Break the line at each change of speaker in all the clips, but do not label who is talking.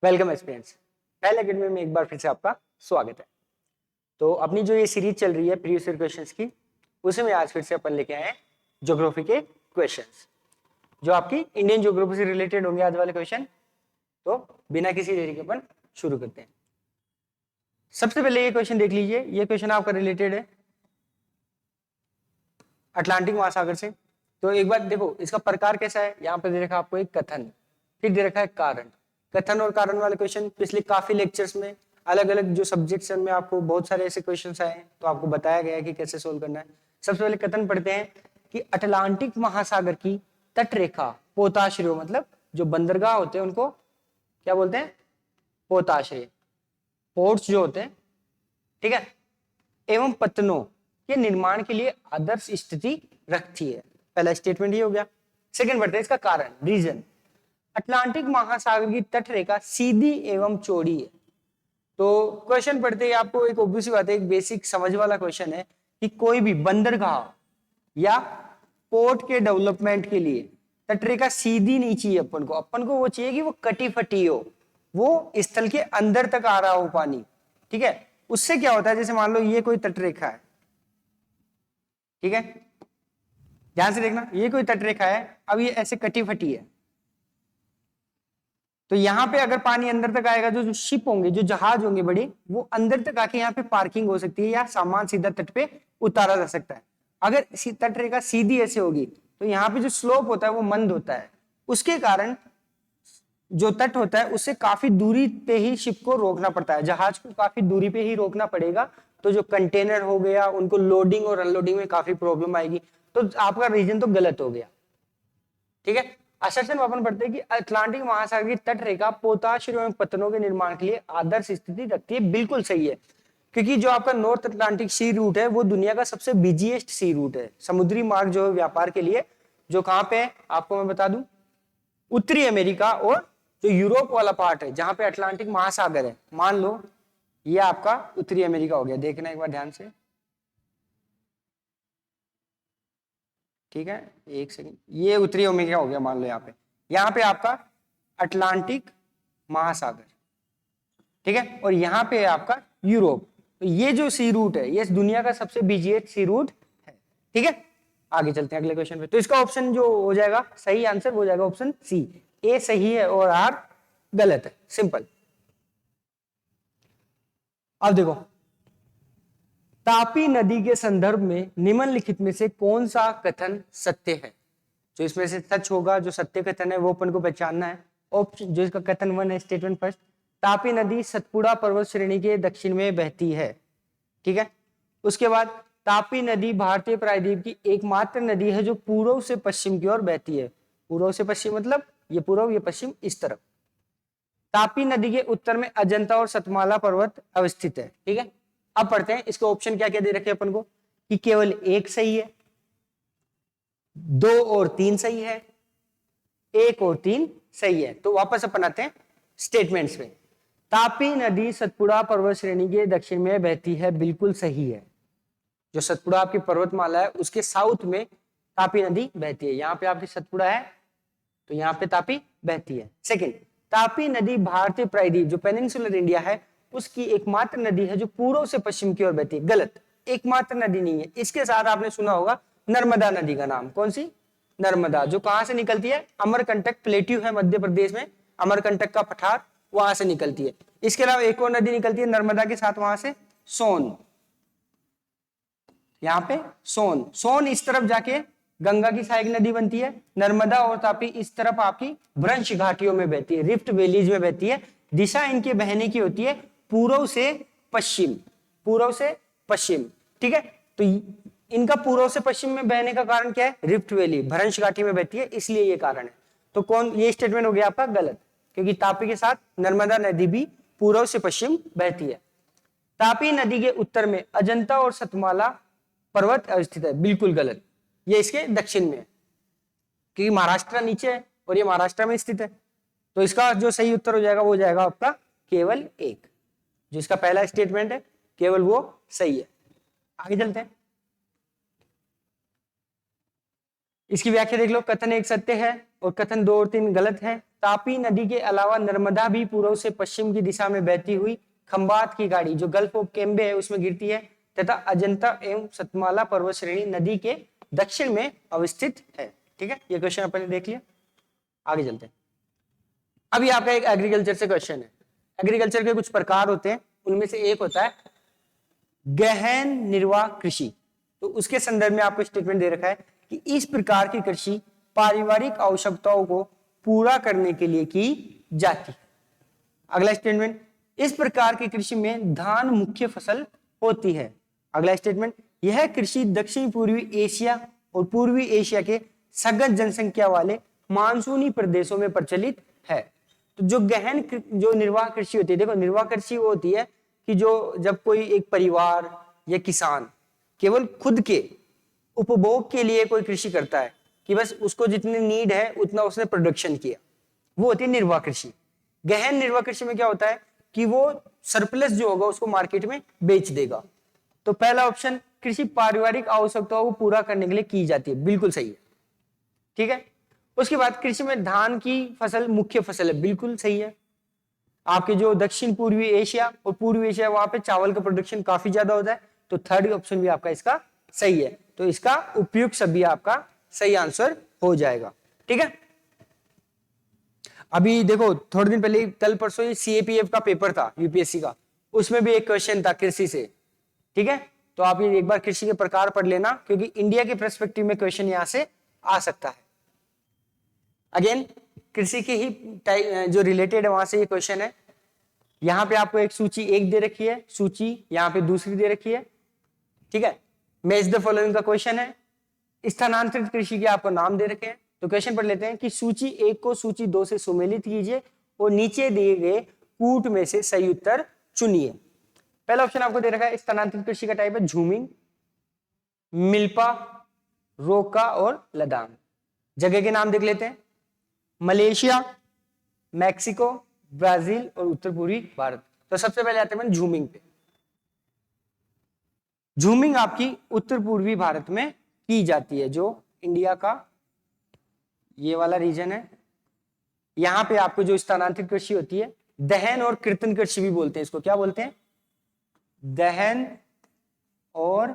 Welcome aspirants. पहले academy में एक बार फिर से आपका स्वागत है। तो अपनी जो ये सीरीज चल रही है प्रीवियस ईयर क्वेश्चंस की, उसी में आज फिर से अपन लेके आए हैं ज्योग्राफी के क्वेश्चंस, जो आपकी इंडियन ज्योग्राफी से रिलेटेड होंगे आज वाले क्वेश्चन। तो बिना किसी देरी के अपन शुरू करते हैं। सबसे पहले ये क्वेश्चन देख लीजिए। ये क्वेश्चन आपका रिलेटेड है अटलांटिक महासागर से। तो एक बार देखो इसका प्रकार कैसा है। यहाँ पे दे रखा आपको एक कथन, फिर दे रखा है कारण। कथन और कारण वाले क्वेश्चन पिछले काफी लेक्चर्स में अलग अलग जो सब्जेक्ट्स में आपको बहुत सारे ऐसे क्वेश्चंस आए हैं, तो आपको बताया गया है कि कैसे सोल्व करना है। सबसे पहले कथन पढ़ते हैं कि अटलांटिक महासागर की तट रेखा पोताश्रय, मतलब जो बंदरगाह होते हैं उनको क्या बोलते हैं? पोताश्रय, पोर्ट्स जो होते हैं, ठीक है, एवं पत्तनों के निर्माण के लिए आदर्श स्थिति रखती है। पहला स्टेटमेंट ये हो गया। सेकंड बढ़ते हैं इसका कारण, रीजन। अटलांटिक महासागर की तट रेखा सीधी एवं चौड़ी है। तो क्वेश्चन पढ़ते ही आपको एक ऑब्वियस बात है, एक बेसिक समझ वाला क्वेश्चन है कि कोई भी बंदरगाह या पोर्ट के डेवलपमेंट के लिए तट रेखा सीधी नहीं चाहिए। अपन को वो चाहिए कि वो कटी फटी हो, वो स्थल के अंदर तक आ रहा हो पानी, ठीक है। उससे क्या होता है, जैसे मान लो ये कोई तट रेखा है, ठीक है, ध्यान से देखना, ये कोई तट रेखा है, अब ये ऐसे कटी फटी है, तो यहां पे अगर पानी अंदर तक आएगा, जो शिप होंगे, जो जहाज होंगे बड़े, वो अंदर तक आके यहाँ पे पार्किंग हो सकती है या सामान सीधा तट पे उतारा जा सकता है। अगर तट रेखा सीधी ऐसे होगी तो यहाँ पे जो स्लोप होता है वो मंद होता है, उसके कारण जो तट होता है उससे काफी दूरी पे ही शिप को रोकना पड़ता है, जहाज को काफी दूरी पे ही रोकना पड़ेगा। तो जो कंटेनर हो गया उनको लोडिंग और अनलोडिंग में काफी प्रॉब्लम आएगी। तो आपका रीजन तो गलत हो गया, ठीक है। असर्शन अपन पढ़ते हैं कि अटलांटिक महासागर की तट रेखा पोताश्रय एवं पत्तनों के निर्माण के लिए आदर्श स्थिति रखती है। बिल्कुल सही है, क्योंकि जो आपका नॉर्थ अटलांटिक सी रूट है वो दुनिया का सबसे बिजीएस्ट सी रूट है, समुद्री मार्ग जो है व्यापार के लिए, जो कहां पे है आपको मैं बता दूं, उत्तरी अमेरिका और जो यूरोप वाला पार्ट है जहां पे अटलांटिक महासागर है। मान लो ये आपका उत्तरी अमेरिका हो गया, देखना एक बार ध्यान से, ठीक है, एक सेकंड, ये उत्तरी अमेरिका हो गया मान लो। यहाँ पे आपका अटलांटिक महासागर, ठीक है, और यहाँ पे आपका यूरोप। तो ये जो सी रूट है ये दुनिया का सबसे बिजीएस्ट सी रूट है, ठीक है। आगे चलते हैं अगले क्वेश्चन पे। तो इसका ऑप्शन जो हो जाएगा, सही आंसर हो जाएगा ऑप्शन सी, ए सही है और आर गलत है। सिंपल। अब देखो, तापी नदी के संदर्भ में निम्नलिखित में से कौन सा कथन सत्य है? जो इसमें से सच होगा, जो सत्य कथन है वो अपन को पहचानना है। ऑप्शन जो इसका कथन 1 है, स्टेटमेंट फर्स्ट, तापी नदी सतपुड़ा पर्वत श्रेणी के दक्षिण में बहती है, ठीक है। उसके बाद तापी नदी भारतीय प्रायद्वीप की एकमात्र नदी है जो पूर्व से पश्चिम की ओर बहती है। पूर्व से पश्चिम मतलब ये पूर्व ये पश्चिम इस तरफ। तापी नदी के उत्तर में अजंता और सतमाला पर्वत अवस्थित है, ठीक है। अब पढ़ते हैं इसके ऑप्शन क्या क्या दे रखे अपन को, कि केवल एक सही है, 2 और 3 सही है, 1 और 3 सही है। तो वापस अपन आते हैं स्टेटमेंट्स में। तापी नदी सतपुड़ा पर्वत श्रेणी के दक्षिण में बहती है, बिल्कुल सही है। जो सतपुड़ा आपकी पर्वतमाला है उसके साउथ में तापी नदी बहती है। यहाँ पे आपकी सतपुड़ा है तो यहाँ पे तापी बहती है। सेकंड, तापी नदी भारतीय प्रायद्वीप जो पेनिनसुलर इंडिया है उसकी एकमात्र नदी है जो पूर्व से पश्चिम की ओर बहती है। गलत, एकमात्र नदी नहीं है। इसके साथ आपने सुना होगा नर्मदा नदी का नाम। कौन सी? नर्मदा, जो कहां से निकलती है? अमरकंटक प्लेट्यू है मध्य प्रदेश में, अमरकंटक का पठार, वहां से निकलती है। इसके अलावा एक और नदी निकलती है नर्मदा के साथ, वहां से सोन, यहाँ पे सोन, सोन इस तरफ जाके गंगा की सहायक नदी बनती है। नर्मदा और तापी इस तरफ आपकी भ्रंश घाटियों में बहती है, रिफ्ट वैलीज में बहती है। दिशा इनके बहने की होती है पूर्व से पश्चिम, पूर्व से पश्चिम, ठीक है। तो इनका पूर्व से पश्चिम में बहने का कारण क्या है? रिफ्ट वैली, भ्रंश घाटी में बहती है, इसलिए ये कारण है। तो कौन, ये स्टेटमेंट हो गया आपका गलत, क्योंकि तापी के साथ नर्मदा नदी भी पूर्व से पश्चिम बहती है। तापी नदी के उत्तर में अजंता और सतमाला पर्वत अवस्थित है, बिल्कुल गलत। ये इसके दक्षिण में है, क्योंकि महाराष्ट्र नीचे है और ये महाराष्ट्र में स्थित है। तो इसका जो सही उत्तर हो जाएगा वो हो जाएगा आपका केवल एक, जो इसका पहला स्टेटमेंट है केवल वो सही है। आगे चलते हैं, इसकी व्याख्या देख लो। कथन 1 सत्य है और कथन 2 और 3 गलत है। तापी नदी के अलावा नर्मदा भी पूर्व से पश्चिम की दिशा में बहती हुई खंबात की खाड़ी जो गल्फ ऑफ केम्बे है उसमें गिरती है तथा अजंता एवं सतमाला पर्वत श्रेणी नदी के दक्षिण में अवस्थित है। ठीक है, ये क्वेश्चन अपन ने देख लिया। आगे चलते हैं। अभी आपका एक एग्रीकल्चर से क्वेश्चन है। एग्रीकल्चर के कुछ प्रकार होते हैं, उनमें से एक होता है गहन निर्वाह कृषि। तो उसके संदर्भ में आपको स्टेटमेंट दे रखा है कि इस प्रकार की कृषि पारिवारिक आवश्यकताओं को पूरा करने के लिए की जाती है। अगला स्टेटमेंट, इस प्रकार की कृषि में धान मुख्य फसल होती है। अगला स्टेटमेंट, यह कृषि दक्षिण पूर्वी एशिया और पूर्वी एशिया के सघन जनसंख्या वाले मानसूनी प्रदेशों में प्रचलित है। तो जो गहन जो निर्वाह कृषि होती है, देखो निर्वाह कृषि वो होती है कि जो जब कोई एक परिवार या किसान केवल खुद के उपभोग के लिए कोई कृषि करता है कि बस उसको जितनी नीड है उतना उसने प्रोडक्शन किया, वो होती है निर्वाह कृषि। गहन निर्वाह कृषि में क्या होता है कि वो सरप्लस जो होगा उसको मार्केट में बेच देगा। तो पहला ऑप्शन कृषि पारिवारिक आवश्यकताओं को पूरा करने के लिए की जाती है, बिल्कुल सही है। ठीक है, उसके बाद कृषि में धान की फसल मुख्य फसल है, बिल्कुल सही है। आपके जो दक्षिण पूर्वी एशिया और पूर्वी एशिया वहां पे चावल का प्रोडक्शन काफी ज्यादा होता है, तो थर्ड ऑप्शन भी आपका इसका सही है। तो इसका उपयुक्त सभी आपका सही आंसर हो जाएगा। ठीक है, अभी देखो थोड़े दिन पहले कल परसों ही सीएपीएफ का पेपर था यूपीएससी का, उसमें भी एक क्वेश्चन था कृषि से। ठीक है, तो आप ये एक बार कृषि के प्रकार पढ़ लेना क्योंकि इंडिया के पर्सपेक्टिव में क्वेश्चन यहां से आ सकता है। अगेन कृषि के ही जो रिलेटेड है वहां से ये क्वेश्चन है। यहां पे आपको एक सूची एक दे रखी है, सूची यहां पे दूसरी दे रखी है। ठीक है, मैच द फॉलोइंग का क्वेश्चन है। स्थानांतरित कृषि के आपको नाम दे रखे हैं, तो क्वेश्चन पढ़ लेते हैं कि सूची 1 को सूची 2 से सुमेलित कीजिए और नीचे दिए गए कूट में से सही उत्तर चुनिए। पहला ऑप्शन आपको दे रखा है स्थानांतरित कृषि का टाइप है झूमिंग, मिल्पा, रोका और लदान। जगह के नाम देख लेते हैं, मलेशिया, मैक्सिको, ब्राजील और उत्तर पूर्वी भारत। तो सबसे पहले आते हैं झूमिंग पे। झूमिंग आपकी उत्तर पूर्वी भारत में की जाती है, जो इंडिया का ये वाला रीजन है। यहां पे आपको जो स्थानांतरित कृषि होती है, दहन और कीर्तन कृषि भी बोलते हैं इसको। क्या बोलते हैं? दहन और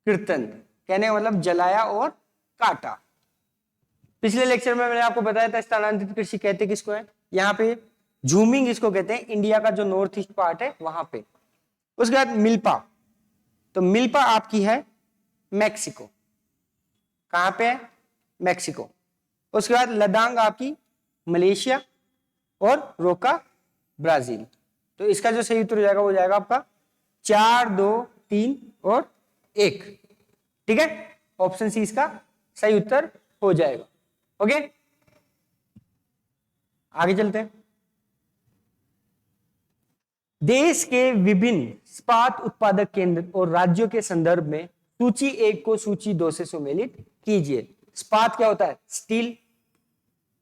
कीर्तन, कहने का मतलब जलाया और काटा। पिछले लेक्चर में मैंने आपको बताया था स्थानांतरित कृषि कहते किसको है। यहाँ पे झूमिंग इसको कहते हैं, इंडिया का जो नॉर्थ ईस्ट पार्ट है वहां पे। उसके बाद मिल्पा, तो मिल्पा आपकी है मैक्सिको। कहां पे है? मैक्सिको। उसके बाद लदांग आपकी मलेशिया और रोका ब्राजील। तो इसका जो सही उत्तर हो जाएगा वो जाएगा आपका 4, 2, 3 और 1। ठीक है, ऑप्शन सी इसका सही उत्तर हो जाएगा। ओके, आगे चलते हैं। देश के विभिन्न इस्पात उत्पादक केंद्र और राज्यों के संदर्भ में सूची 1 को सूची 2 से सुमेलित कीजिए। इस्पात क्या होता है? स्टील।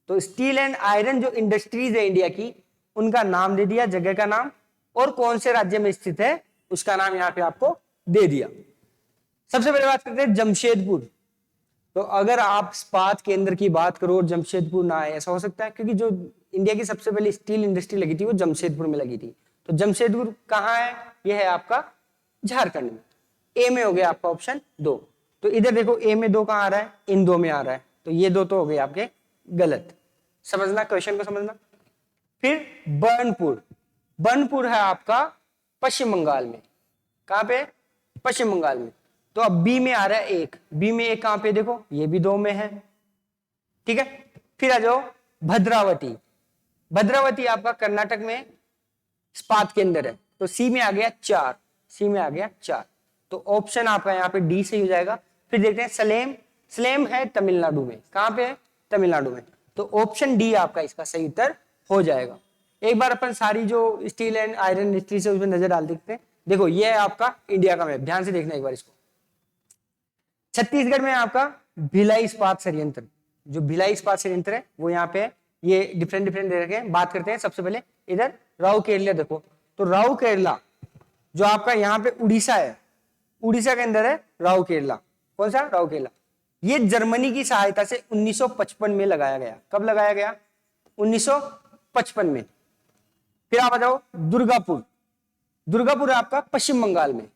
तो स्टील एंड आयरन जो इंडस्ट्रीज है इंडिया की, उनका नाम दे दिया, जगह का नाम और कौन से राज्य में स्थित है उसका नाम यहां पे आपको दे दिया। सबसे पहले बात करते हैं जमशेदपुर। तो अगर आप इस्पात केंद्र की बात करो और जमशेदपुर ना आए, ऐसा हो सकता है क्योंकि जो इंडिया की सबसे पहले स्टील इंडस्ट्री लगी थी वो जमशेदपुर में लगी थी। तो जमशेदपुर कहाँ है? यह है आपका झारखंड में। ए में हो गया आपका ऑप्शन 2। तो इधर देखो ए में 2 कहाँ आ रहा है? इन 2 में आ रहा है। तो ये 2 तो हो गए आपके गलत। समझना, क्वेश्चन को समझना। फिर बर्नपुर, बर्नपुर है आपका पश्चिम बंगाल में। कहां पे? पश्चिम बंगाल में। तो अब बी में आ रहा है 1। बी में 1 कहां पे? देखो ये भी 2 में है। ठीक है, फिर आ जाओ भद्रावती। भद्रावती आपका कर्नाटक में इस्पात के अंदर है। तो सी में आ गया 4। सी में आ गया 4। तो ऑप्शन आपका यहाँ पे डी सही हो जाएगा। फिर देखते हैं सलेम। सलेम है तमिलनाडु में। कहां पे है? तमिलनाडु में। तो ऑप्शन डी आपका इसका सही उत्तर हो जाएगा। एक बार अपन सारी जो स्टील एंड आयरन इंडस्ट्री से उसमें नजर डाल देखते हैं। देखो ये है आपका इंडिया का मैप, ध्यान से देखना एक बार इसको। छत्तीसगढ़ में आपका भिलाई इस्पात संयंत्र, जो भिलाई इस्पात संयंत्र है वो यहाँ पे है। ये डिफरेंट डिफरेंट दे रखे हैं। बात करते हैं सबसे पहले इधर राउरकेला। देखो तो राउरकेला जो आपका यहाँ पे उड़ीसा है, उड़ीसा के अंदर है राउरकेला। कौन सा? राउरकेला। ये जर्मनी की सहायता से 1955 में लगाया गया। कब लगाया गया? 1955 में। फिर आप आ जाओ दुर्गापुर। दुर्गापुर है आपका पश्चिम बंगाल में।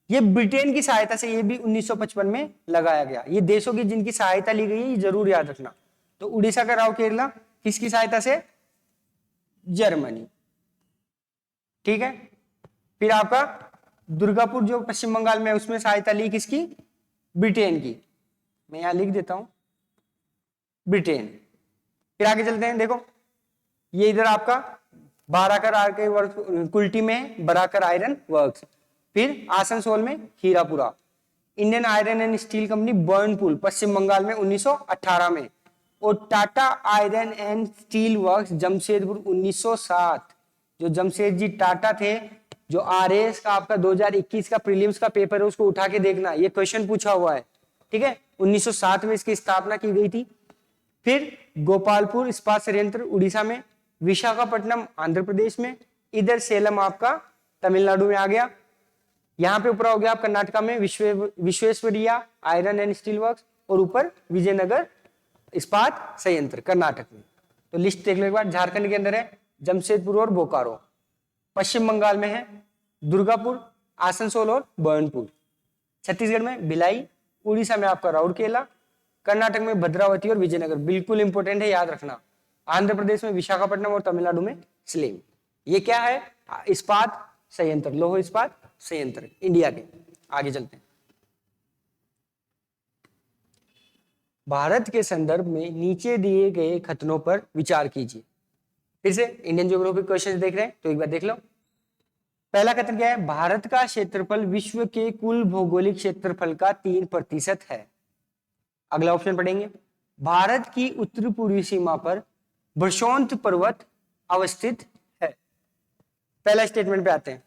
ये ब्रिटेन की सहायता से ये भी 1955 में लगाया गया। ये देशों की जिनकी सहायता ली गई है ये जरूर याद रखना। तो उड़ीसा का राव केरला किसकी सहायता से? जर्मनी। ठीक है। फिर आपका दुर्गापुर जो पश्चिम बंगाल में है उसमें सहायता ली किसकी? ब्रिटेन की। मैं यहां लिख देता हूं ब्रिटेन। फिर आगे चलते हैं। देखो ये इधर आपका बाराकर आर्के वर्क कुल्टी में बराकर आयरन वर्क्स। फिर आसनसोल में Hirapura. Indian iron and steel company Burnpur Paschim Bangal में 1918 में। और Tata iron and steel works Jamshedpur 1907। जो जमशेद टाटा थे, जो आरएएस का आपका 2021 का प्रीलिम्स का पेपर है उसको उठा के देखना, ये क्वेश्चन पूछा हुआ है। ठीक है, 1907 में इसकी स्थापना की गई थी। फिर गोपालपुर इस्पात संयंत्र उड़ीसा में, विशाखापट्टनम आंध्र प्रदेश में, इधर सेलम आपका तमिलनाडु में आ गया। यहाँ पे ऊपर हो गया आप कर्नाटका में Visvesvaraya iron and steel works, और ऊपर विजयनगर इस्पात संयंत्र कर्नाटक में। तो लिस्ट देख लो एक बार। झारखंड के अंदर है जमशेदपुर और बोकारो। पश्चिम बंगाल में है दुर्गापुर, आसनसोल और बर्नपुर। छत्तीसगढ़ में भिलाई, उड़ीसा में आपका राउरकेला, कर्नाटक में भद्रावती और विजयनगर। बिल्कुल इंपॉर्टेंट है, याद रखना। आंध्र प्रदेश में विशाखापट्टनम और तमिलनाडु में सलेम। ये क्या है? इस्पात संयंत्र, लौह इस्पात संयंत्र इंडिया के। आगे चलते हैं। भारत के संदर्भ में नीचे दिए गए कथनों पर विचार कीजिए। फिर से इंडियन ज्योग्राफी क्वेश्चन देख रहे हैं तो एक बार देख लो। पहला कथन क्या है? भारत का क्षेत्रफल विश्व के कुल भौगोलिक क्षेत्रफल का 3% है। अगला ऑप्शन पढ़ेंगे। भारत की उत्तर पूर्वी सीमा पर बरसोंत पर्वत अवस्थित है। पहला स्टेटमेंट पे आते हैं।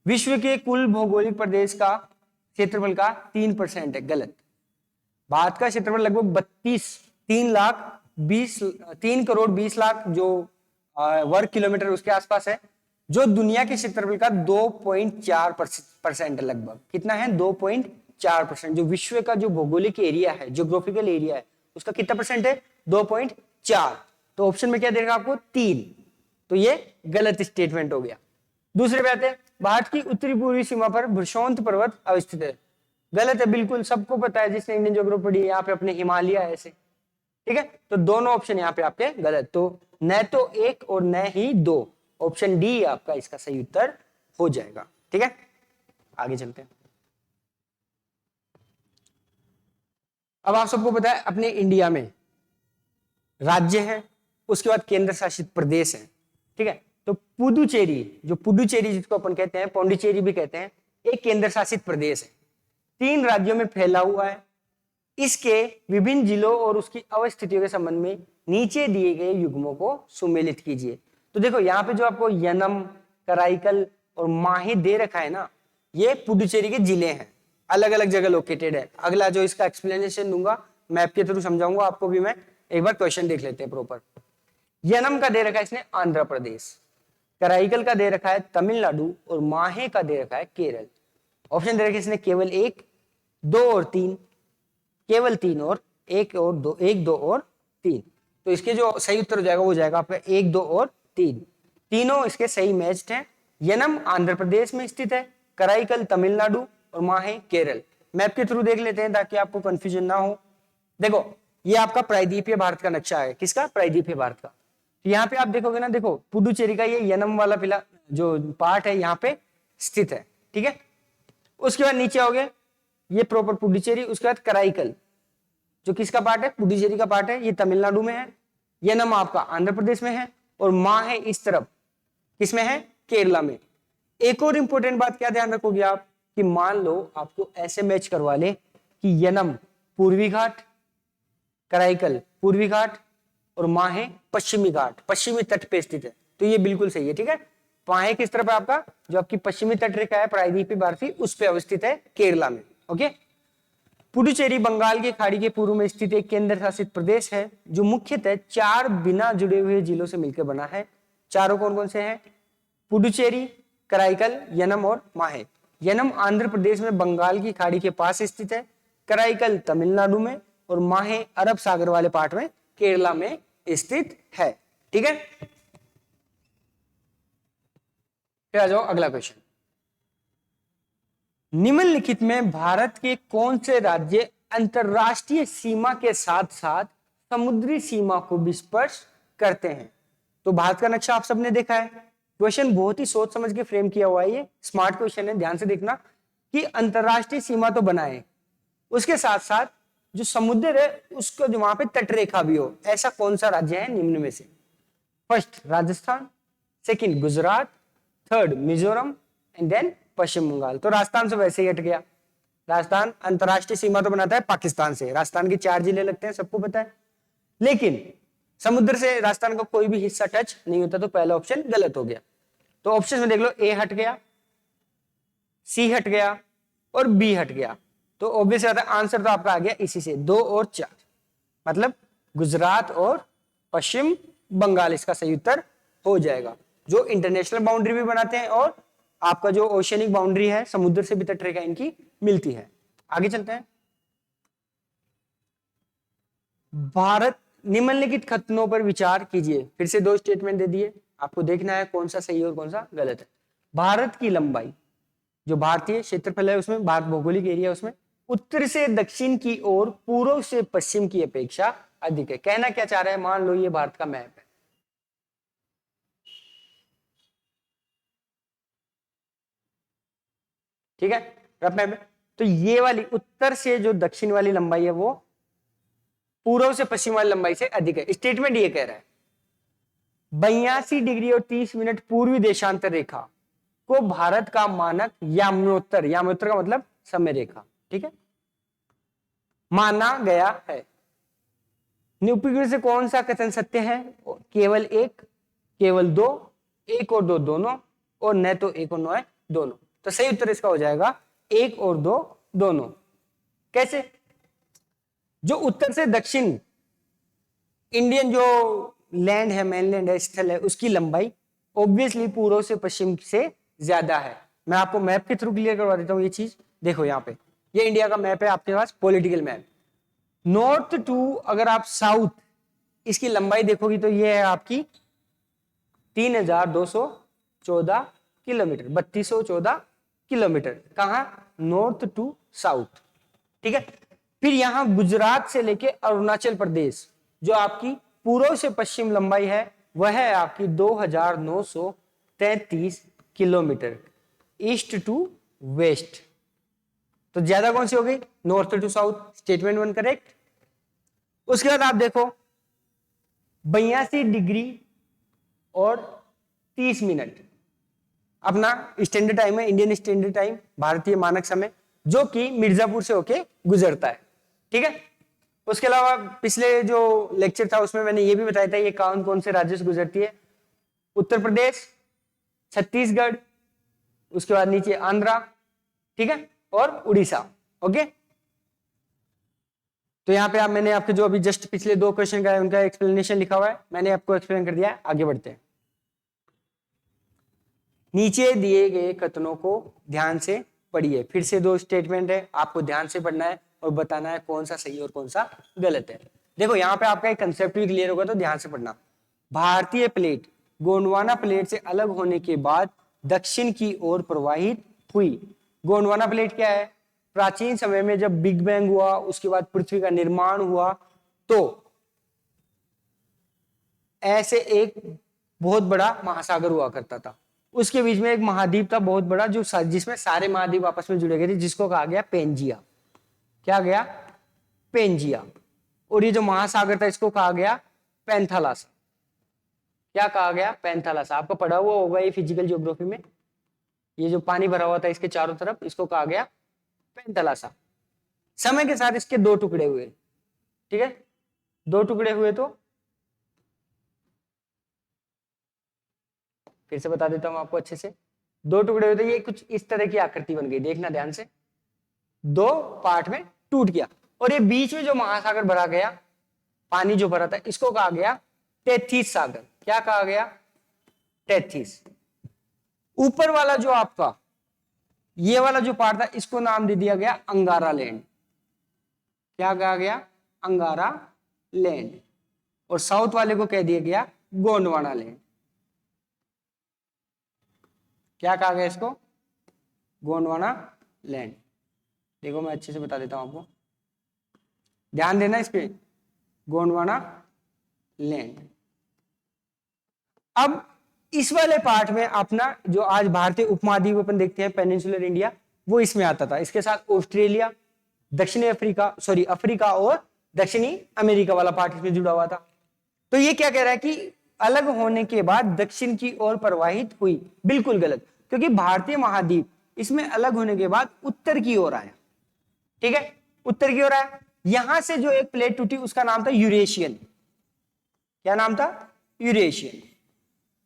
विश्व के कुल भौगोलिक प्रदेश का क्षेत्रफल का 3% है, गलत। भारत का क्षेत्रफल लगभग 3 करोड़ 20 लाख जो वर्ग किलोमीटर उसके आसपास है, जो दुनिया के क्षेत्रफल का 2.4% है लगभग। कितना है? 2.4%। जो विश्व का जो भौगोलिक एरिया है, ज्योग्राफिकल एरिया है, उसका कितना परसेंट है? 2.4। तो ऑप्शन में क्या देगा आपको? 3। तो ये गलत स्टेटमेंट हो गया। दूसरे पे आते हैं। भारत की उत्तरी पूर्वी सीमा पर बरसोंत पर्वत अवस्थित है। गलत है, बिल्कुल सबको पता है जिसने इंडियन ज्योग्राफी पढ़ी है, यहाँ पे अपने हिमालय है ऐसे। ठीक है, तो दोनों ऑप्शन यहाँ पे आपके गलत। तो न तो 1 और न ही 2, ऑप्शन डी आपका इसका सही उत्तर हो जाएगा। ठीक है, आगे चलते हैं। अब आप सबको पता है अपने इंडिया में राज्य है, उसके बाद केंद्र शासित प्रदेश है। ठीक है, तो पुडुचेरी, जो पुडुचेरी जिसको अपन कहते हैं, पौंडीचेरी भी कहते हैं, एक केंद्र शासित प्रदेश है। 3 राज्यों में फैला हुआ है। इसके विभिन्न जिलों और उसकी अवस्थितियों के संबंध में नीचे दिए गए युग्मों को सुमेलित कीजिए। तो देखो यहाँ पे जो आपको यनम, कराईकल और माही दे रखा है ना, ये पुडुचेरी के जिले हैं, अलग अलग जगह लोकेटेड है। अगला जो इसका एक्सप्लेनेशन दूंगा मैप के थ्रू समझाऊंगा आपको भी मैं। एक बार क्वेश्चन देख लेते हैं प्रॉपर। यनम का दे रखा है इसने आंध्र प्रदेश, कराईकल का दे रखा है तमिलनाडु, और माहे का दे रखा है केरल। ऑप्शन दे रखे इसने केवल 1, 2 और 3, केवल 3 और 1 और 2, 1, 2 और 3। तो इसके जो सही उत्तर हो जाएगा वो जाएगा आपका 1, 2 और 3। तीनों इसके सही मैच्ड हैं। यनम आंध्र प्रदेश में स्थित है, कराईकल तमिलनाडु और माहे केरल। मैप के थ्रू देख लेते हैं ताकि आपको कंफ्यूजन ना हो। देखो ये आपका प्रायद्वीपीय भारत का नक्शा है। किसका? प्रायद्वीपीय भारत का। तो यहाँ पे आप देखोगे ना, देखो पुडुचेरी का ये यनम वाला पिला जो पार्ट है यहाँ पे स्थित है। ठीक है, उसके बाद नीचे आओगे, ये प्रॉपर पुडुचेरी, उसके बाद कराईकल जो किसका पार्ट है? पुडुचेरी का पार्ट है, ये तमिलनाडु में है। यनम आपका आंध्र प्रदेश में है, और माहे इस तरफ किसमें है? केरला में। एक और इंपॉर्टेंट बात क्या ध्यान रखोगे आप, कि मान लो आपको ऐसे मैच करवा ले कि यनम पूर्वी घाट, कराईकल पूर्वी घाट और माहे पश्चिमी घाट, पश्चिमी तट पे स्थित है, तो ये बिल्कुल सही है। ठीक है, माहे किस तरफ है आपका? जो आपकी पश्चिमी तट रेखा है प्रायद्वीपीय भारत की, उस पे अवस्थित है केरला में। ओके, पुडुचेरी बंगाल की खाड़ी के पूर्व में स्थित एक केंद्र शासित प्रदेश है जो मुख्यतः 4 बिना जुड़े हुए जिलों से मिलकर बना है। चारों कौन कौन से हैं? पुडुचेरी, कराईकल, यनम और माहे। यनम आंध्र प्रदेश में बंगाल की खाड़ी के पास स्थित है, कराईकल तमिलनाडु में, और माहे अरब सागर वाले पार्ट में केरला में स्थित है। ठीक है, फिर आ जाओ अगला क्वेश्चन। निम्नलिखित में भारत के कौन से राज्य अंतरराष्ट्रीय सीमा के साथ साथ समुद्री सीमा को भी स्पर्श करते हैं? तो भारत का नक्शा आप सबने देखा है। क्वेश्चन बहुत ही सोच समझ के फ्रेम किया हुआ है, ये स्मार्ट क्वेश्चन है, ध्यान से देखना कि अंतरराष्ट्रीय सीमा तो बनाए, उसके साथ साथ जो समुद्र है उसको जो वहां पे तटरेखा भी हो, ऐसा कौन सा राज्य है निम्न में से? First Rajasthan, second Gujarat, third Mizoram and then Paschim Bangal. तो राजस्थान से वैसे ही हट गया। राजस्थान अंतरराष्ट्रीय सीमा तो बनाता है पाकिस्तान से, राजस्थान के 4 जिले लगते हैं, सबको पता है, लेकिन समुद्र से राजस्थान का कोई भी हिस्सा टच नहीं होता, तो पहला ऑप्शन गलत हो गया। तो ऑप्शन में देख लो, ए हट गया, सी हट गया और बी हट गया। तो ऑब्वियस आंसर तो आपका आ गया इसी से 2 और 4, मतलब गुजरात और पश्चिम बंगाल इसका सही उत्तर हो जाएगा, जो इंटरनेशनल बाउंड्री भी बनाते हैं और आपका जो ओशियनिक बाउंड्री है समुद्र से भी तटरेखा इनकी मिलती है। आगे चलते हैं। भारत निम्नलिखित कथनों पर विचार कीजिए। फिर से 2 स्टेटमेंट दे दिए, आपको देखना है कौन सा सही और कौन सा गलत है। भारत की लंबाई, जो भारतीय क्षेत्रफल है उसमें, भारत भौगोलिक एरिया उसमें उत्तर से दक्षिण की ओर पूर्व से पश्चिम की अपेक्षा अधिक है। कहना क्या चाह रहा है, मान लो ये भारत का मैप है, ठीक है, रफ मैप है, तो ये वाली उत्तर से जो दक्षिण वाली लंबाई है वो पूर्व से पश्चिम वाली लंबाई से अधिक है। स्टेटमेंट ये कह रहा है 82 डिग्री और 30 मिनट पूर्वी देशांतर रेखा को भारत का मानक याम्योत्तर, याम्योत्तर का मतलब समय रेखा, ठीक है, माना गया है। निम्नलिखित से कौन सा कथन सत्य है? केवल एक, केवल दो, एक और दो दोनों, और न तो एक और न है दोनों। तो सही उत्तर इसका हो जाएगा एक और दो दोनों। कैसे? जो उत्तर से दक्षिण इंडियन जो लैंड है, मेनलैंड है, स्थल है, उसकी लंबाई ऑब्वियसली पूर्व से पश्चिम से ज्यादा है। मैं आपको मैप के थ्रू क्लियर करवा देता हूं ये चीज। देखो यहाँ पे ये इंडिया का मैप है आपके पास, पॉलिटिकल मैप। नॉर्थ टू अगर आप साउथ इसकी लंबाई देखोगी तो ये है आपकी 3214 किलोमीटर, 3214 किलोमीटर। कहां? नॉर्थ टू साउथ, ठीक है। फिर यहां गुजरात से लेके अरुणाचल प्रदेश जो आपकी पूर्व से पश्चिम लंबाई है वह है आपकी 2933 किलोमीटर, ईस्ट टू वेस्ट। तो ज्यादा कौन सी हो गई? North to south, statement 1 correct. उसके बाद आप देखो 82 डिग्री और 30 मिनट अपना स्टैंडर्ड टाइम है, इंडियन स्टैंडर्ड टाइम, भारतीय मानक समय, जो कि मिर्जापुर से होके गुजरता है, ठीक है। उसके अलावा पिछले जो लेक्चर था उसमें मैंने ये भी बताया था ये कौन कौन से राज्य से गुजरती है। उत्तर प्रदेश, छत्तीसगढ़, उसके बाद नीचे आंध्रा, ठीक है, और उड़ीसा। ओके, तो यहाँ पे आप मैंने आपके जो अभी जस्ट पिछले 2 क्वेश्चन का है उनका एक्सप्लेनेशन लिखा हुआ है, मैंने आपको एक्सप्लेन कर दिया है। आगे बढ़ते हैं। नीचे दिए गए कथनों को ध्यान से पढ़िए। फिर से 2 स्टेटमेंट है, आपको ध्यान से पढ़ना है और बताना है कौन सा सही और कौन सा गलत है। देखो यहाँ पे आपका एक कंसेप्ट भी क्लियर होगा, तो ध्यान से पढ़ना। भारतीय प्लेट गोंडवाना प्लेट से अलग होने के बाद दक्षिण की ओर प्रवाहित हुई। गोंडवाना प्लेट क्या है? प्राचीन समय में जब बिग बैंग हुआ, उसके बाद पृथ्वी का निर्माण हुआ, तो ऐसे एक बहुत बड़ा महासागर हुआ करता था। उसके बीच में एक महाद्वीप था बहुत बड़ा, जो जिसमें सारे महाद्वीप आपस में जुड़े गए थे, जिसको कहा गया पेंजिया। क्या गया? पेंजिया। और ये जो महासागर था इसको कहा गया पैंथालासा। क्या कहा गया? पैंथालासा। आपको पढ़ा हुआ होगा ये फिजिकल ज्योग्राफी में। ये जो पानी भरा हुआ था इसके चारों तरफ, इसको कहा गया पैंथालासा। समय के साथ इसके 2 टुकड़े हुए, ठीक है, 2 टुकड़े हुए। तो फिर से बता देता हूं आपको अच्छे से। 2 टुकड़े हुए थे, ये कुछ इस तरह की आकृति बन गई, देखना ध्यान से। 2 पार्ट में टूट गया, और ये बीच में जो महासागर भरा गया, पानी जो भरा था, इसको कहा गया टेथिस सागर। क्या कहा गया? टेथिस। ऊपर वाला जो आपका ये वाला जो पार्ट था, इसको नाम दे दिया गया अंगारा लैंड। क्या कहा गया? अंगारा लैंड। और साउथ वाले को कह दिया गया गोंडवाना लैंड। क्या कहा गया इसको? गोंडवाना लैंड। देखो मैं अच्छे से बता देता हूं आपको, ध्यान देना इस पे, गोंडवाना लैंड। अब इस वाले पार्ट में अपना जो आज भारतीय उपमहाद्वीप अपन देखते हैं पेनिनसुलर इंडिया, वो इसमें आता था। इसके साथ ऑस्ट्रेलिया, दक्षिणी अफ्रीका, सॉरी अफ्रीका और दक्षिणी अमेरिका वाला पार्ट इसमें जुड़ा हुआ था। तो ये क्या कह रहा है कि अलग होने के बाद दक्षिण की ओर प्रवाहित हुई, बिल्कुल गलत, क्योंकि भारतीय महाद्वीप इसमें अलग होने के बाद उत्तर की ओर आया। ठीक है, उत्तर की ओर आया। यहां से जो एक प्लेट टूटी उसका नाम था यूरेशियन। क्या नाम था? यूरेशियन।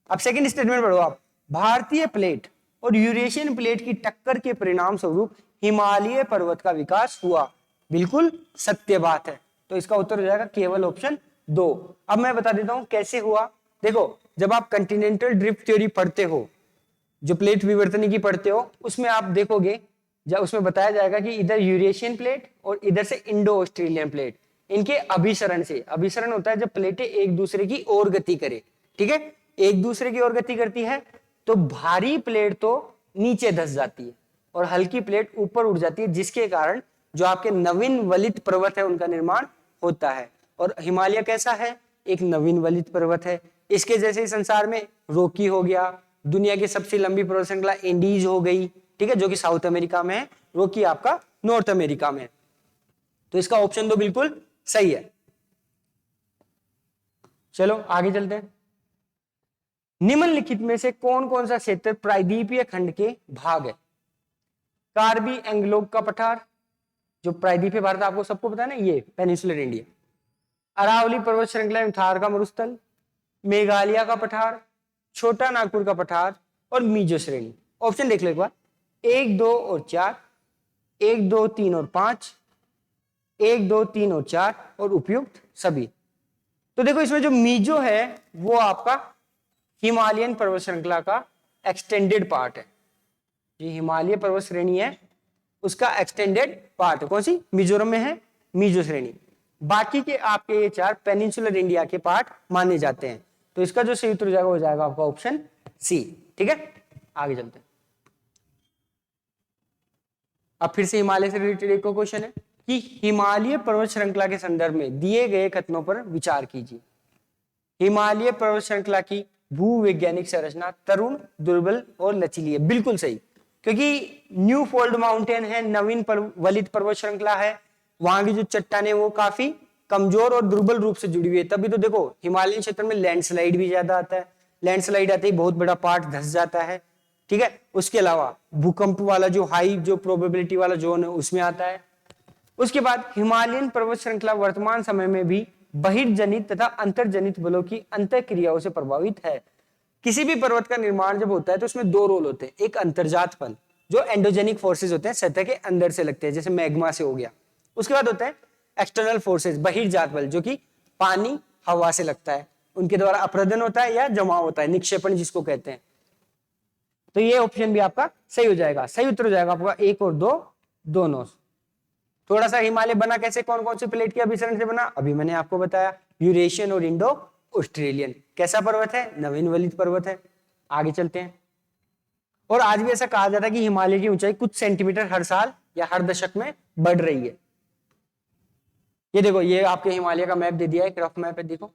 अब सेकंड स्टेटमेंट पढ़ो आप, भारतीय प्लेट और यूरेशियन प्लेट की टक्कर के परिणाम स्वरूप हिमालय पर्वत का विकास हुआ। बिल्कुल सत्य बात है। तो इसका उत्तर हो जाएगा केवल ऑप्शन 2। अब मैं बता देता हूं कैसे हुआ। देखो, जब आप कंटिनेंटल ड्रिफ्ट थ्योरी पढ़ते हो, जो प्लेट विवर्तनी की पढ़ते हो, उसमें आप देखोगे जब उसमें बताया जाएगा कि इधर यूरेशियन प्लेट और इधर से इंडो ऑस्ट्रेलियन प्लेट, इनके अभिसरण से, अभिसरण होता है जब प्लेटें एक दूसरे की ओर गति करे। ठीक है, एक दूसरे की ओर गति करती है तो भारी प्लेट तो नीचे धंस जाती है और हल्की प्लेट ऊपर उठ जाती है, जिसके कारण जो आपके नवीन वलित पर्वत है उनका निर्माण होता है। और हिमालय कैसा है? एक नवीन वलित पर्वत है। इसके जैसे ही संसार में रॉकी हो गया, दुनिया की सबसे लंबी पर्वत श्रृंखला एंडीज हो गई, ठीक है, जो कि साउथ अमेरिका में है, रॉकी आपका नॉर्थ अमेरिका में है। तो इसका ऑप्शन 2 बिल्कुल सही है। चलो आगे चलते हैं। निम्नलिखित में से कौन कौन सा क्षेत्र प्रायद्वीपीय खंड के भाग है? कार्बी एंगलोग का पठार, जो प्रायद्वीपीय भारत आपको सबको पता है ना, ये पेनिनसुलर इंडिया। अरावली पर्वत श्रृंखला एवं थार का मरुस्थल, मेघालय का पठार, छोटा नागपुर का पठार और मीजो श्रेणी। ऑप्शन देख लो एक बार, 1, 2 और 4, 1, 2, 3 और 5, 1, 2, 3 और 4 और उपयुक्त सभी। तो देखो इसमें जो मीजो है वो आपका हिमालयन पर्वत श्रृंखला का एक्सटेंडेड पार्ट है। ये हिमालय पर्वत श्रेणी है उसका एक्सटेंडेड पार्ट है। कौन सी? मिजोरम में है मीजो श्रेणी। बाकी के आपके ये 4 पेनिनसुलर इंडिया के पार्ट माने जाते हैं। तो इसका जो सही उत्तर हो जाएगा आपका ऑप्शन सी। ठीक है, आगे चलते हैं। अब फिर से हिमालय से रिलेटेड एक क्वेश्चन है कि हिमालय पर्वत श्रृंखला के संदर्भ में दिए गए कथनों पर विचार कीजिए। हिमालय पर्वत श्रृंखला की भूवैज्ञानिक संरचना तरुण, दुर्बल और लचीली है। बिल्कुल सही, क्योंकि न्यू फोल्ड माउंटेन है, नवीन वलित पर्वत श्रृंखला है, वहां की जो चट्टानें वो काफी कमजोर और दुर्बल रूप से जुड़ी हुई है। तभी तो देखो हिमालयन क्षेत्र में लैंडस्लाइड भी ज्यादा आता है, लैंडस्लाइड आते ही बहुत बड़ा पार्ट धंस जाता है। ठीक है, उसके अलावा भूकंप वाला जो हाई जो प्रोबेबिलिटी वाला जोन है उसमें आता है। उसके बाद हिमालयन पर्वत श्रृंखला वर्तमान समय में भी बहिर्जनित तथा अंतर्जनित बलों की अंतःक्रियाओं से प्रभावित है। किसी भी पर्वत का निर्माण जब होता है तो उसमें 2 रोल होते हैं, एक अंतर्जात बल जो एंडोजेनिक फोर्सेस होते हैं, सतह के अंदर से लगते हैं, जैसे मैग्मा से हो गया। उसके बाद होता है एक्सटर्नल फोर्सेस, बहिर्जात बल, जो कि पानी हवा से लगता है, उनके द्वारा अपरदन होता है या जमाव होता है, निक्षेपण जिसको कहते हैं। तो ये ऑप्शन भी आपका सही हो जाएगा। सही उत्तर हो जाएगा आपका 1 और 2 दोनों। थोड़ा सा हिमालय बना कैसे, कौन कौन सी प्लेट के अभिसरण से बना, अभी मैंने आपको बताया, यूरेशियन और इंडो ऑस्ट्रेलियन। कैसा पर्वत है? नवीन वलित पर्वत है। आगे चलते हैं। और आज भी ऐसा कहा जाता है कि हिमालय की ऊंचाई कुछ सेंटीमीटर हर साल या हर दशक में बढ़ रही है। ये देखो, ये आपके हिमालय का मैप दे दिया है, रफ मैप है, देखो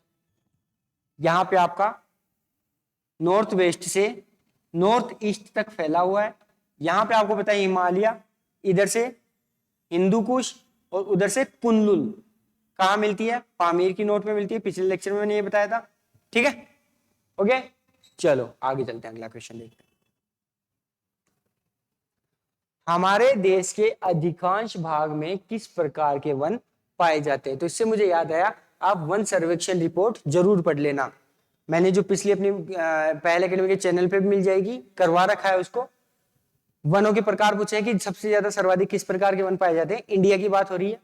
यहां पे आपका नॉर्थ वेस्ट से नॉर्थ ईस्ट तक फैला हुआ है। यहां पे आपको पता है हिमालय, इधर से हिंदू कुश और उधर से कुनलुन कहां मिलती है? पामीर की नोट में मिलती है। पिछले लेक्चर में मैंने ये बताया था। ठीक है, ओके, चलो आगे चलते हैं, अगला क्वेश्चन देखते हैं। हमारे देश के अधिकांश भाग में किस प्रकार के वन पाए जाते हैं? तो इससे मुझे याद आया, आप वन सर्वेक्षण रिपोर्ट जरूर पढ़ लेना। मैंने जो पिछली अपनी पहले एकेडमी के चैनल पे भी मिल जाएगी, करवा रखा है उसको। वनों के प्रकार पूछे हैं कि सबसे ज्यादा सर्वाधिक किस प्रकार के वन पाए जाते हैं। इंडिया की बात हो रही है।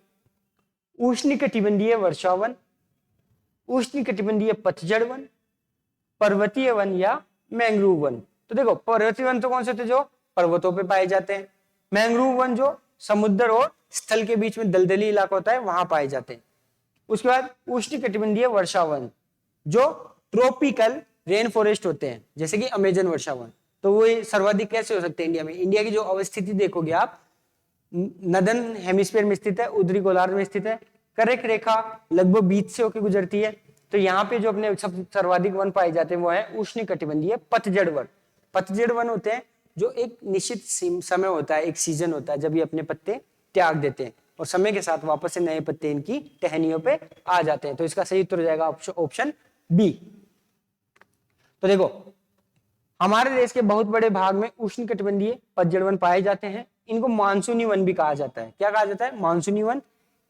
उष्णकटिबंधीय वर्षावन, उष्णकटिबंधीय पतझड़ वन, पर्वतीय वन या मैंग्रोव वन। तो देखो, पर्वतीय वन तो कौन से थे? जो पर्वतों पे पाए जाते हैं। मैंग्रोव वन जो समुद्र और स्थल के बीच में दलदली इलाका होता है वहां पाए जाते हैं। उसके बाद उष्णकटिबंधीय वर्षावन, जो ट्रॉपिकल रेन फॉरेस्ट होते हैं, जैसे कि अमेजन वर्षावन, तो वो सर्वाधिक कैसे हो सकते हैं इंडिया में? इंडिया की जो अवस्थिति देखोगे आप, नदन हेमिस्फीयर में स्थित है, उत्तरी गोलार्ध में स्थित है, कर्क रेखा लगभग बीच से होकर गुजरती है। तो यहाँ पे जो अपने सर्वाधिक वन पाए जाते हैं वो है उष्णकटिबंधीय पतझड़ वन। पतझड़ वन होते हैं जो एक निश्चित समय होता है, एक सीजन होता है जब ये अपने पत्ते त्याग देते हैं और समय के साथ वापस से नए पत्ते इनकी टहनियों पे आ जाते हैं। तो इसका सही उत्तर हो जाएगा ऑप्शन बी। तो देखो, हमारे देश के बहुत बड़े भाग में उष्णकटिबंधीय पतझड़ वन पाए जाते हैं। इनको मानसूनी वन भी कहा जाता है। क्या कहा जाता है? मानसूनी वन।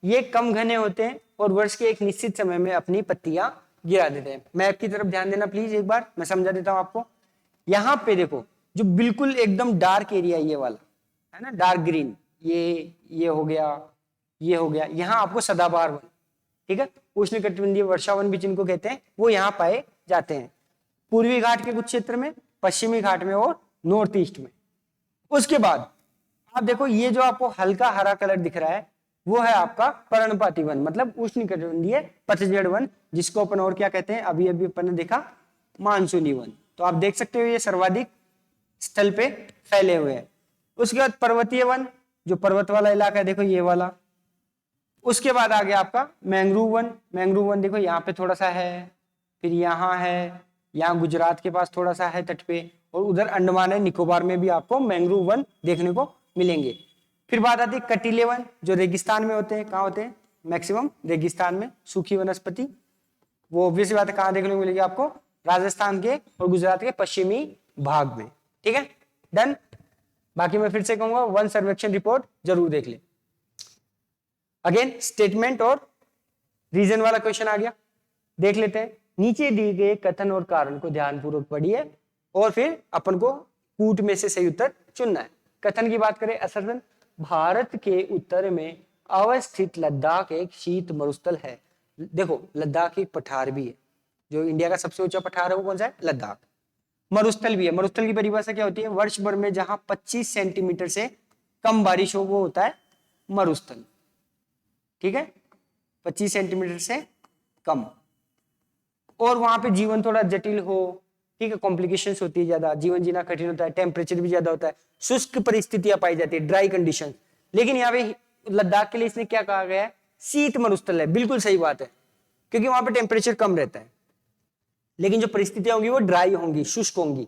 ये कम घने होते हैं और वर्ष के एक निश्चित समय में अपनी पत्तियां गिरा देते हैं। मैप की तरफ ध्यान देना प्लीज, एक बार मैं समझा देता हूं आपको। यहाँ पे देखो, जो बिल्कुल एकदम डार्क एरिया ये वाला है ना, डार्क ग्रीन, ये हो गया, ये हो गया, यहाँ आपको सदाबहार वन, ठीक है, उष्णकटिबंधीय वर्षावन भी जिनको कहते हैं, वो यहाँ पाए जाते हैं पूर्वी घाट के कुछ क्षेत्र में, पश्चिमी घाट में और नॉर्थ ईस्ट में। उसके बाद आप देखो, ये जो आपको हल्का हरा कलर दिख रहा है वो है आपका पर्णपाती वन, मतलब उष्णकटिबंधीय पतझड़ वन, जिसको अपन और क्या कहते हैं, अभी अभी अपन ने देखा, मानसूनी वन। तो आप देख सकते हो ये सर्वाधिक स्थल पे फैले हुए हैं। उसके बाद पर्वतीय वन, जो पर्वत वाला इलाका है, देखो ये वाला। उसके बाद आ गया आपका मैंग्रोव वन। मैंग्रोव वन देखो यहाँ पे थोड़ा सा है, फिर यहाँ है, यहाँ गुजरात के पास थोड़ा सा है तट पे, और उधर अंडमान है निकोबार में भी आपको मैंग्रोव वन देखने को मिलेंगे। फिर बात आती है कटीले वन, जो रेगिस्तान में होते हैं। कहाँ होते हैं? मैक्सिमम रेगिस्तान में, सूखी वनस्पति। वो ऑब्वियस बात है, कहाँ देखने को मिलेगी आपको? राजस्थान के और गुजरात के पश्चिमी भाग में, ठीक है, डन। बाकी मैं फिर से कहूंगा, वन सर्वेक्षण रिपोर्ट जरूर देख ले। अगेन स्टेटमेंट और रीजन वाला क्वेश्चन आ गया, देख लेते हैं। नीचे दिए गए कथन और कारण को ध्यानपूर्वक पढ़िए और फिर अपन को कूट में से सही उत्तर चुनना है। कथन की बात करें, असरन भारत के उत्तर में अवस्थित लद्दाख एक शीत मरुस्थल है। देखो, लद्दाख एक पठार भी है, जो इंडिया का सबसे ऊंचा पठार है वो कौन सा है? लद्दाख। मरुस्थल भी है। मरुस्थल की परिभाषा क्या होती है? वर्ष भर में जहां 25 सेंटीमीटर से कम बारिश हो वो होता है मरुस्थल, ठीक है, 25 सेंटीमीटर से कम, और वहां पे जीवन थोड़ा जटिल हो, ठीक है, कॉम्प्लिकेशंस होती है ज्यादा, जीवन जीना कठिन होता है, टेम्परेचर भी ज्यादा होता है, शुष्क परिस्थितियां पाई जाती है, ड्राई कंडीशन। लेकिन यहाँ पे लद्दाख के लिए इसने क्या कहा गया है? शीत मरुस्थल है। बिल्कुल सही बात है, क्योंकि वहां पे टेम्परेचर कम रहता है, लेकिन जो परिस्थितियां होंगी वो ड्राई होंगी, शुष्क होंगी।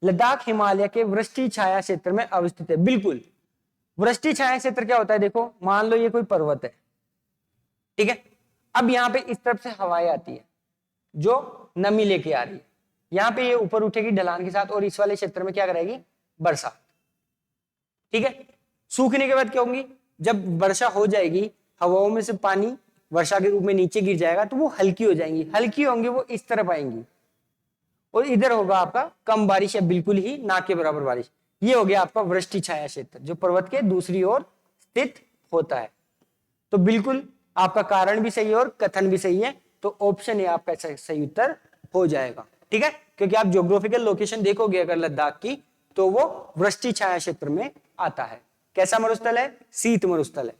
लद्दाख हिमालय के वृष्टि छाया क्षेत्र में अवस्थित है। बिल्कुल, वृष्टि छाया क्षेत्र क्या होता है? देखो, मान लो ये कोई पर्वत है, ठीक है, अब यहाँ पे इस तरफ से हवाएं आती है जो नमी लेके आ रही है, यहाँ पे ये ऊपर उठेगी ढलान के साथ और इस वाले क्षेत्र में क्या करेगी? बरसात, ठीक है। सूखने के बाद क्या होंगी? जब वर्षा हो जाएगी, हवाओं में से पानी वर्षा के रूप में नीचे गिर जाएगा तो वो हल्की हो जाएंगी, हल्की होंगी वो इस तरफ आएंगी, और इधर होगा आपका कम बारिश या बिल्कुल ही ना के बराबर बारिश। ये हो गया आपका वृष्टि छाया क्षेत्र, जो पर्वत के दूसरी ओर स्थित होता है। तो बिल्कुल आपका कारण भी सही है और कथन भी सही है, तो ऑप्शन ए आपका सही उत्तर हो जाएगा, ठीक है, क्योंकि आप ज्योग्राफिकल लोकेशन देखोगे अगर लद्दाख की, तो वो वृष्टि छाया क्षेत्र में आता है। कैसा मरुस्थल है? शीत मरुस्थल है।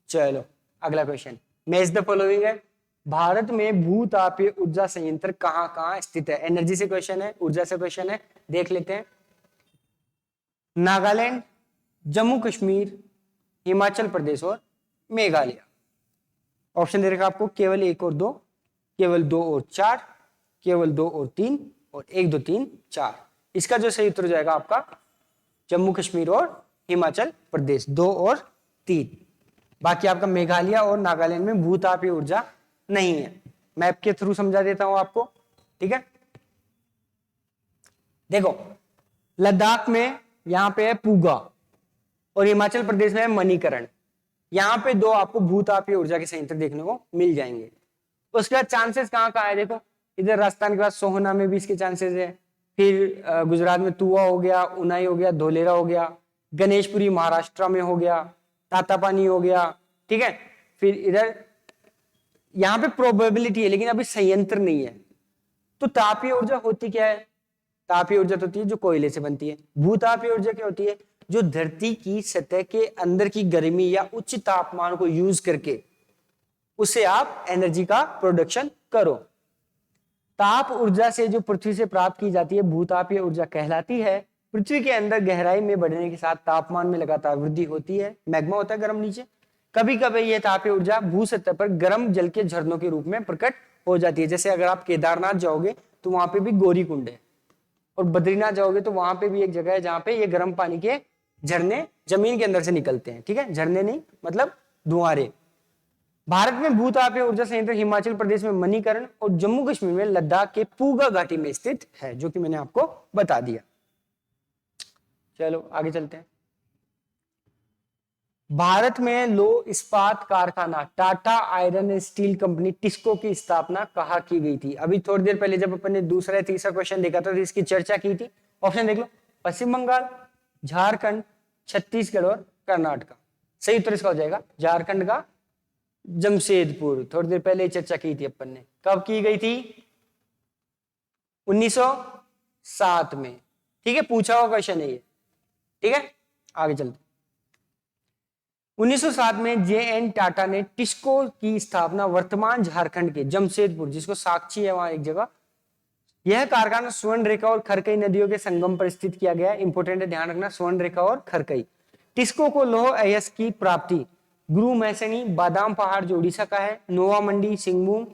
चलो अगला क्वेश्चन, मैच द फॉलोइंग है। भारत में भूतापीय ऊर्जा संयंत्र कहां कहां स्थित है? एनर्जी से क्वेश्चन है, ऊर्जा से क्वेश्चन है, देख लेते हैं। नागालैंड, जम्मू कश्मीर, हिमाचल प्रदेश और मेघालय। ऑप्शन दे रखा आपको, केवल 1 और 2, केवल 2 और 4, केवल 2 और 3 और 1 2 3 4। इसका जो सही उत्तर हो जाएगा आपका जम्मू कश्मीर और हिमाचल प्रदेश, 2 और 3। बाकी आपका मेघालय और नागालैंड में भूतापीय ऊर्जा नहीं है। मैप के थ्रू समझा देता हूं आपको, ठीक है। देखो, लद्दाख में यहां पे है पूगा और हिमाचल प्रदेश में है मणिकरण। यहां पे 2 आपको भूतापीय ऊर्जा के संयंत्र देखने को मिल जाएंगे। उसके बाद चांसेस कहां कहां है? देखो, इधर राजस्थान के बाद सोहना में भी इसके चांसेस है, फिर गुजरात में तुआ हो गया, उनाई हो गया, धोलेरा हो गया, गणेशपुरी महाराष्ट्र में हो गया, तातापानी हो गया, ठीक है। फिर इधर यहां पे प्रोबेबिलिटी है लेकिन अभी संयंत्र नहीं है। तो तापीय ऊर्जा होती क्या है? तापीय ऊर्जा तो होती है जो कोयले से बनती है। भूतापीय ऊर्जा क्या होती है? जो धरती की सतह के अंदर की गर्मी या उच्च तापमान को यूज करके उससे आप एनर्जी का प्रोडक्शन करो। ताप ऊर्जा से जो पृथ्वी से प्राप्त की जाती है भूतापीय ऊर्जा कहलाती है। पृथ्वी के अंदर गहराई में बढ़ने के साथ तापमान में लगातार वृद्धि होती है, मैग्मा होता है गर्म नीचे। कभी कभी यह तापीय ऊर्जा भू सतह पर गर्म जल के झरनों के रूप में प्रकट हो जाती है। जैसे अगर आप केदारनाथ जाओगे तो वहां पे भी गौरी कुंड है, और बद्रीनाथ जाओगे तो वहां पे भी एक जगह है जहां पे ये गर्म पानी के झरने जमीन के अंदर से निकलते हैं। ठीक है, झरने नहीं मतलब धुआंरे। भारत में भूतापीय ऊर्जा संयंत्र हिमाचल प्रदेश में मणिकर्ण और जम्मू कश्मीर में लद्दाख के पूगा घाटी में स्थित है, जो कि मैंने आपको बता दिया। चलो आगे चलते हैं। भारत में लो इस्पात कारखाना Tata iron and steel company TISCO की स्थापना कहाँ की गई थी? अभी थोड़ी देर पहले जब अपन ने दूसरा या तीसरा क्वेश्चन देखा था तो इसकी चर्चा की थी। ऑप्शन देख लो, पश्चिम बंगाल, झारखंड, छत्तीसगढ़ और कर्नाटक। सही उत्तर इसका हो जाएगा झारखंड का जमशेदपुर। थोड़ी देर पहले चर्चा की थी अपन ने। कब की गई थी? 1907 में। ठीक है, पूछा हुआ क्वेश्चन है ये। ठीक है, आगे चलते। 1907 में जे.एन. टाटा ने टिस्को की स्थापना वर्तमान झारखंड के जमशेदपुर, जिसको साक्षी है वहां एक जगह, यह कारखाना स्वर्ण रेखा और खरकई नदियों के संगम पर स्थित किया गया है। इंपोर्टेंट है, ध्यान रखना, स्वर्ण रेखा और खरकई। टिस्को को लौह अयस्क की प्राप्ति गुरु मैसनी बादाम पहाड़ जो उड़ीसा का है, नोवा मंडी सिंहभूम,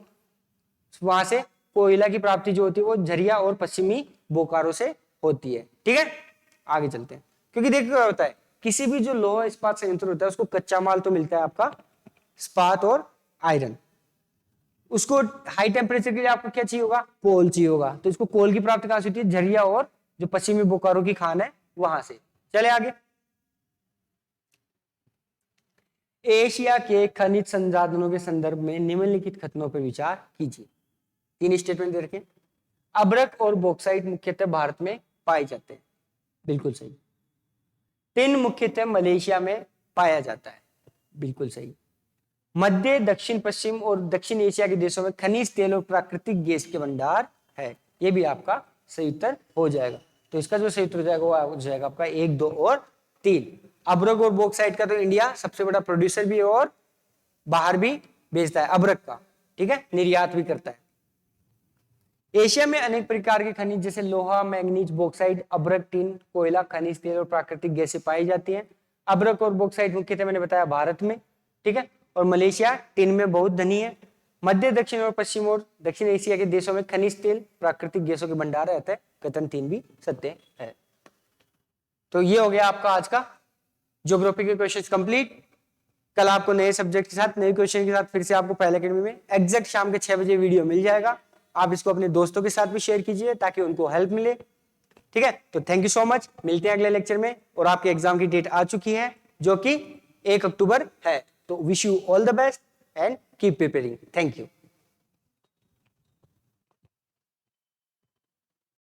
वहां से कोयला की प्राप्ति जो होती है वो झरिया और पश्चिमी बोकारो से होती है। ठीक है, आगे चलते हैं। क्योंकि देखो क्या होता है, किसी भी जो लोहा इस्पात संयंत्र होता है उसको कच्चा माल तो मिलता है आपका इस्पात और आयरन। उसको हाई टेम्परेचर के लिए आपको क्या चाहिए होगा? कोल चाहिए होगा। तो इसको कोल की प्राप्ति कहां से होती है? झरिया और जो पश्चिमी बोकारो की खान है वहां से। चले आगे। एशिया के खनिज संसाधनों के संदर्भ में निम्नलिखित कथनों पर विचार कीजिए। 3 स्टेटमेंट दे रखे। अब्रक और बॉक्साइट मुख्यतः भारत में पाए जाते हैं, बिल्कुल सही। टिन मुख्यतः मलेशिया में पाया जाता है, बिल्कुल सही। मध्य, दक्षिण पश्चिम और दक्षिण एशिया के देशों में खनिज तेल और प्राकृतिक गैस के भंडार है। ये भी आपका सही उत्तर हो जाएगा। तो इसका जो सही उत्तर हो जाएगा वो हो जाएगा आपका 1, 2 और 3। अब्रक और बॉक्साइट का तो इंडिया सबसे बड़ा प्रोड्यूसर भी है और बाहर भी बेचता है अब्रक का। ठीक है, निर्यात भी करता है। एशिया में अनेक प्रकार के खनिज जैसे लोहा, मैंगनीज, बॉक्साइट, अब्रक, टिन, कोयला, खनिज तेल और प्राकृतिक गैसें पाई जाती हैं। अब्रक और बॉक्साइट मुख्यतः मैंने बताया भारत में। ठीक है, और मलेशिया टिन में बहुत धनी है। मध्य, दक्षिण और पश्चिम और दक्षिण एशिया के देशों में खनिज तेल, प्राकृतिक गैसों के भंडार रहता है। कथन 3 भी सत्य है। तो ये हो गया आपका आज का ज्योग्राफी के क्वेश्चंस कंप्लीट। कल आपको नए सब्जेक्ट के साथ, नए क्वेश्चन के साथ फिर से आपको पहले अकेडमी में एग्जैक्ट शाम के 6 बजे वीडियो मिल जाएगा। आप इसको अपने दोस्तों के साथ भी शेयर कीजिए ताकि उनको हेल्प मिले। ठीक है, तो थैंक यू सो मच। मिलते हैं अगले लेक्चर में। और आपके एग्जाम की डेट आ चुकी है जो कि 1 अक्टूबर है। तो wish you all the best and keep preparing. Thank you.